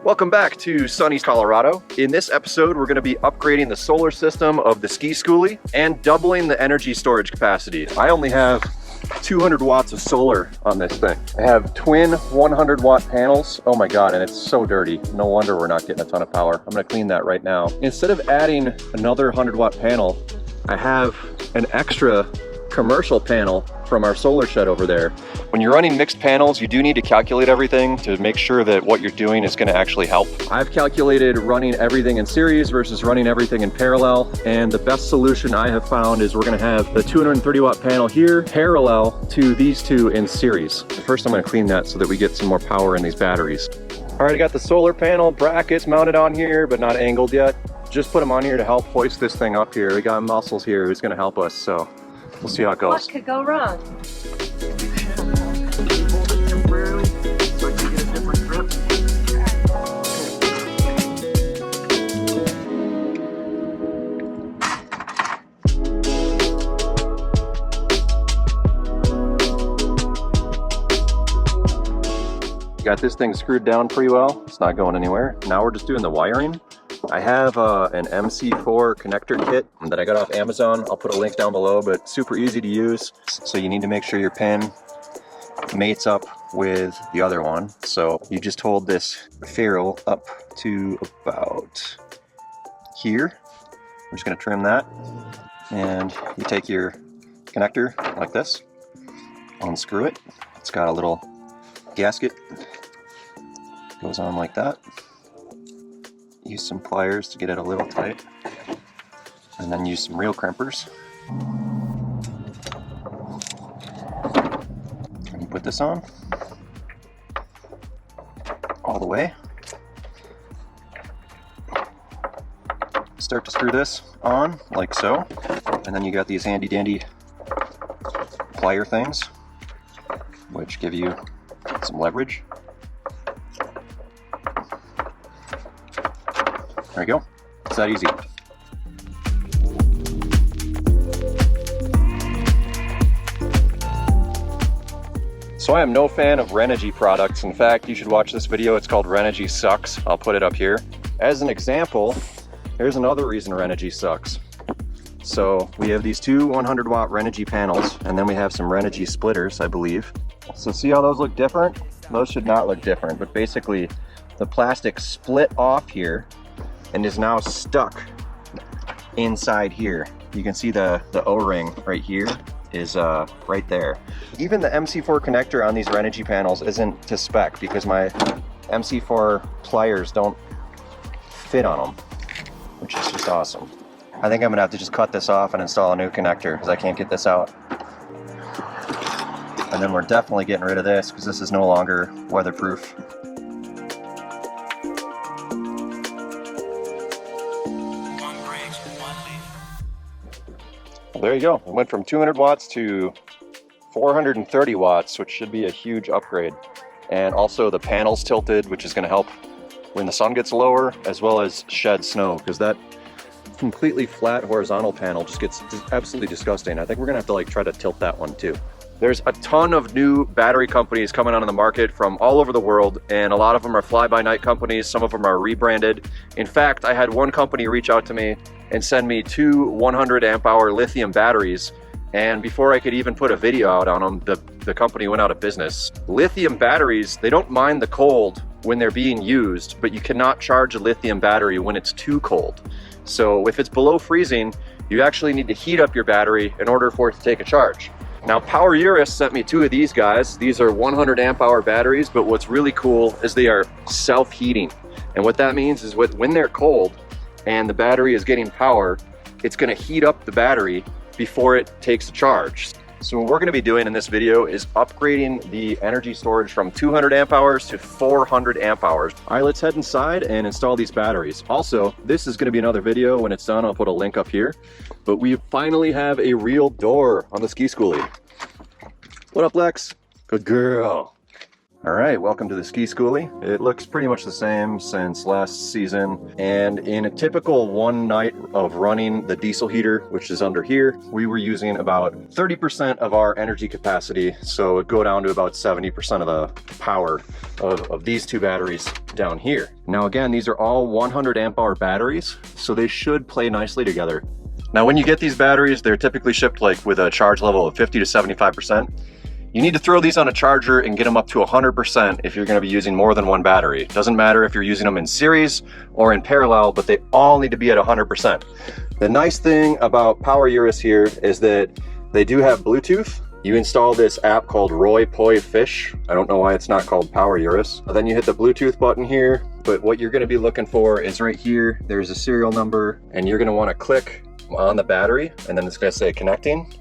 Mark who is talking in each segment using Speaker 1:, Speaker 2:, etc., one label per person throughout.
Speaker 1: Welcome back to sunny Colorado. In this episode, we're going to be upgrading the solar system of the Ski Skoolie and doubling the energy storage capacity. I only have 200 watts of solar on this thing. I have twin 100 watt panels. Oh my God, and it's so dirty. No wonder we're not getting a ton of power. I'm going to clean that right now. Instead of adding another 100 watt panel, I have an extra commercial panel from our solar shed over there. When you're running mixed panels, you do need to calculate everything to make sure that what you're doing is going to actually help. I've calculated running everything in series versus running everything in parallel, and the best solution I have found is we're going to have the 230 watt panel here parallel to these two in series. First, I'm going to clean that so that we get some more power in these batteries. All right, I got the solar panel brackets mounted on here, but not angled yet. Just put them on here to help hoist this thing up here. We got muscles here who's going to help us, so we'll see how it goes.
Speaker 2: What could go wrong?
Speaker 1: Got this thing screwed down pretty well. It's not going anywhere. Now we're just doing the wiring. I have an MC4 connector kit that I got off Amazon. I'll put a link down below, but super easy to use. So you need to make sure your pin mates up with the other one. So you just hold this ferrule up to about here. I'm just gonna trim that. And you take your connector like this, unscrew it. It's got a little gasket, goes on like that. Use some pliers to get it a little tight, and then use some real crimpers. And you put this on all the way. Start to screw this on like so, and then you got these handy dandy plier things which give you some leverage. There you go. It's that easy. So I am no fan of Renogy products. In fact, you should watch this video. It's called Renogy Sucks. I'll put it up here. As an example, here's another reason Renogy sucks. So we have these two 100 watt Renogy panels, and then we have some Renogy splitters, I believe. So see how those look different? Those should not look different, but basically the plastic split off here and is now stuck inside here. You can see the O-ring right here is right there. Even the MC4 connector on these Renogy panels isn't to spec because my MC4 pliers don't fit on them, which is just awesome. I think I'm gonna have to just cut this off and install a new connector because I can't get this out. And then we're definitely getting rid of this because this is no longer weatherproof. Well, there you go. It went from 200 watts to 430 watts, which should be a huge upgrade. And also the panels tilted, which is going to help when the sun gets lower, as well as shed snow, because that completely flat horizontal panel just gets absolutely disgusting. I think we're going to have to like try to tilt that one too. There's a ton of new battery companies coming onto the market from all over the world, and a lot of them are fly-by-night companies. Some of them are rebranded. In fact, I had one company reach out to me and send me two 100 amp hour lithium batteries, and before I could even put a video out on them, the company went out of business. Lithium batteries, they don't mind the cold when they're being used, but you cannot charge a lithium battery when it's too cold. So if it's below freezing, you actually need to heat up your battery in order for it to take a charge. Now, PowerUrus sent me two of these guys. These are 100 amp hour batteries, but what's really cool is they are self-heating. And what that means is when they're cold and the battery is getting power, it's gonna heat up the battery before it takes a charge. So what we're gonna be doing in this video is upgrading the energy storage from 200 amp hours to 400 amp hours. All right, let's head inside and install these batteries. Also, this is gonna be another video. When it's done, I'll put a link up here. But we finally have a real door on the Ski Skoolie. What up, Lex? Good girl. All right, welcome to the Ski Skoolie. It looks pretty much the same since last season. And in a typical one night of running the diesel heater, which is under here, we were using about 30% of our energy capacity. So it'd go down to about 70% of the power of these two batteries down here. Now again, these are all 100 amp hour batteries, so they should play nicely together. Now when you get these batteries, they're typically shipped like with a charge level of 50 to 75%. You need to throw these on a charger and get them up to 100% if you're going to be using more than one battery. It doesn't matter if you're using them in series or in parallel, but they all need to be at 100%. The nice thing about PowerUrus here is that they do have Bluetooth. You install this app called Roy Poi Fish. I don't know why it's not called PowerUrus. Then you hit the Bluetooth button here, but what you're going to be looking for is right here. There's a serial number, and you're going to want to click on the battery, and then it's going to say connecting.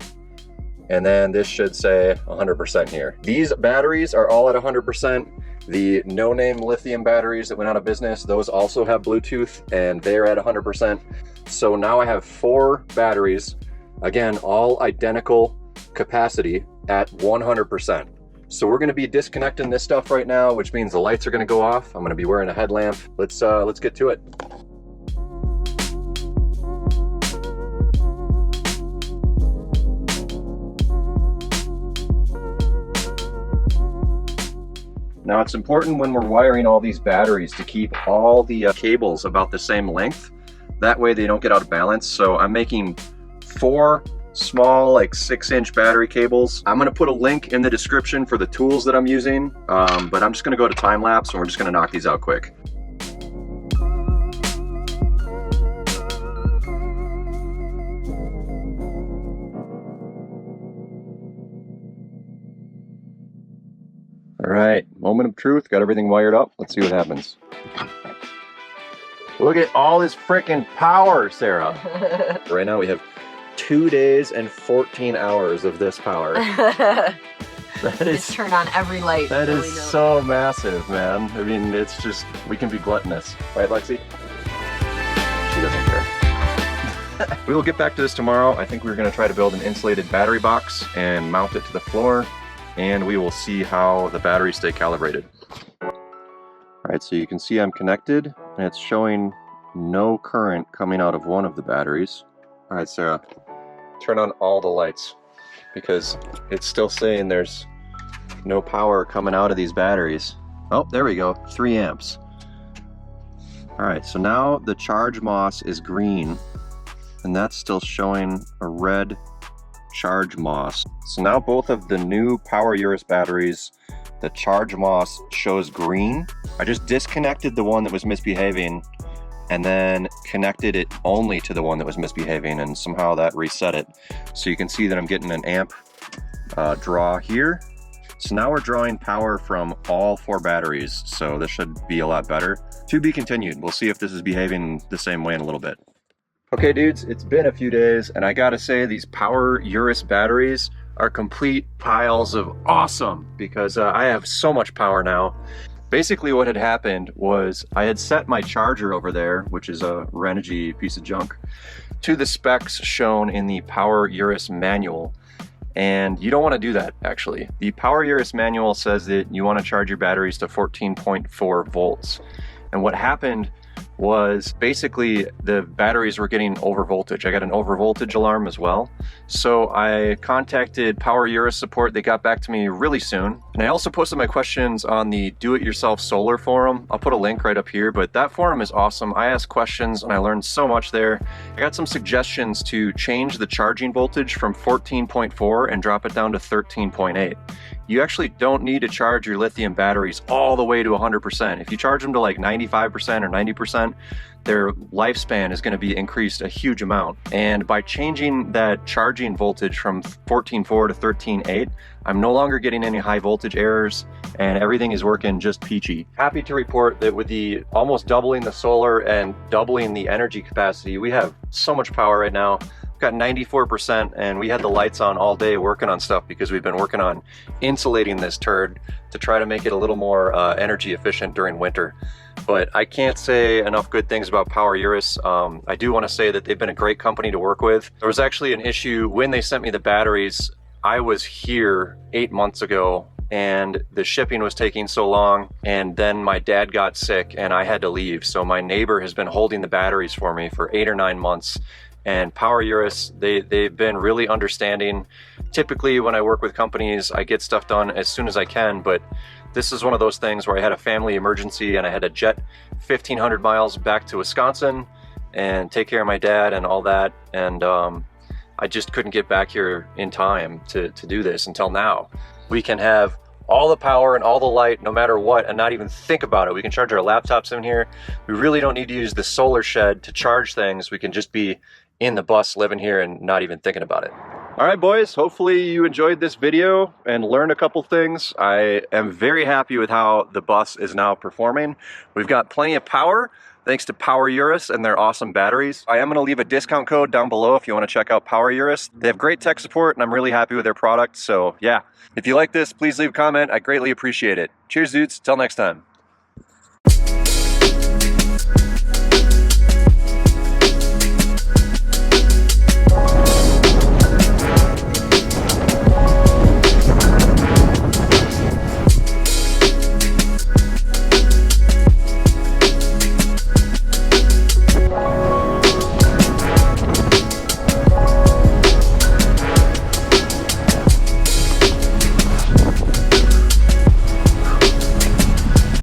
Speaker 1: And then this should say 100% here. These batteries are all at 100%. The no-name lithium batteries that went out of business, those also have Bluetooth and they're at 100%. So now I have 4 batteries, again, all identical capacity at 100%. So we're gonna be disconnecting this stuff right now, which means the lights are gonna go off. I'm gonna be wearing a headlamp. Let's get to it. Now it's important when we're wiring all these batteries to keep all the cables about the same length. That way they don't get out of balance. So I'm making 4 small, like 6-inch battery cables. I'm gonna put a link in the description for the tools that I'm using, but I'm just gonna go to time lapse and we're just gonna knock these out quick. All right, moment of truth, got everything wired up. Let's see what happens. Look at all this freaking power, Sarah. Right now we have 2 days and 14 hours of this power. That is,
Speaker 2: just turn on every light.
Speaker 1: That is so massive, man. I mean, it's just, we can be gluttonous. Right, Lexi? She doesn't care. We will get back to this tomorrow. I think we're gonna try to build an insulated battery box and mount it to the floor, and we will see how the batteries stay calibrated. All right, so you can see I'm connected, and it's showing no current coming out of one of the batteries. All right, Sarah, turn on all the lights, because it's still saying there's no power coming out of these batteries. Oh, there we go, 3 amps. All right, so now the charge moss is green, and that's still showing a red charge moss. So now both of the new PowerUrus batteries, the charge moss shows green. I just disconnected the one that was misbehaving and then connected it only to the one that was misbehaving, and somehow that reset it. So you can see that I'm getting an amp draw here. So now we're drawing power from all 4 batteries, so this should be a lot better. To be continued. We'll see if this is behaving the same way in a little bit. Okay dudes, it's been a few days, and I gotta say these PowerUrus batteries are complete piles of awesome, because I have so much power now. Basically what had happened was I had set my charger over there, which is a Renogy piece of junk, to the specs shown in the PowerUrus manual. And you don't want to do that, actually. The PowerUrus manual says that you want to charge your batteries to 14.4 volts. And what happened was basically the batteries were getting over voltage. I got an over voltage alarm as well. So I contacted PowerUrus Support. They got back to me really soon. And I also posted my questions on the do-it-yourself solar forum. I'll put a link right up here, but that forum is awesome. I asked questions and I learned so much there. I got some suggestions to change the charging voltage from 14.4 and drop it down to 13.8. You actually don't need to charge your lithium batteries all the way to 100%. If you charge them to like 95% or 90%, their lifespan is going to be increased a huge amount. And by changing that charging voltage from 14.4 to 13.8, I'm no longer getting any high voltage errors, and everything is working just peachy. Happy to report that with the almost doubling the solar and doubling the energy capacity, we have so much power right now. Got 94%, and we had the lights on all day working on stuff because we've been working on insulating this turd to try to make it a little more energy efficient during winter. But I can't say enough good things about PowerUrus. I do want to say that they've been a great company to work with. There was actually an issue when they sent me the batteries. I was here 8 months ago and the shipping was taking so long, and then my dad got sick and I had to leave. So my neighbor has been holding the batteries for me for 8 or 9 months. And PowerUrus, they've been really understanding. Typically when I work with companies, I get stuff done as soon as I can, but this is one of those things where I had a family emergency and I had to jet 1,500 miles back to Wisconsin and take care of my dad and all that. And I just couldn't get back here in time to do this until now. We can have all the power and all the light no matter what and not even think about it. We can charge our laptops in here. We really don't need to use the solar shed to charge things. We can just be in the bus living here and not even thinking about it. All right, boys, hopefully you enjoyed this video and learned a couple things. I am very happy with how the bus is now performing. We've got plenty of power thanks to PowerUrus and their awesome batteries. I am going to leave a discount code down below if you want to check out PowerUrus. They have great tech support and I'm really happy with their product. So yeah, if you like this, please leave a comment. I greatly appreciate it. Cheers, dudes. Till next time.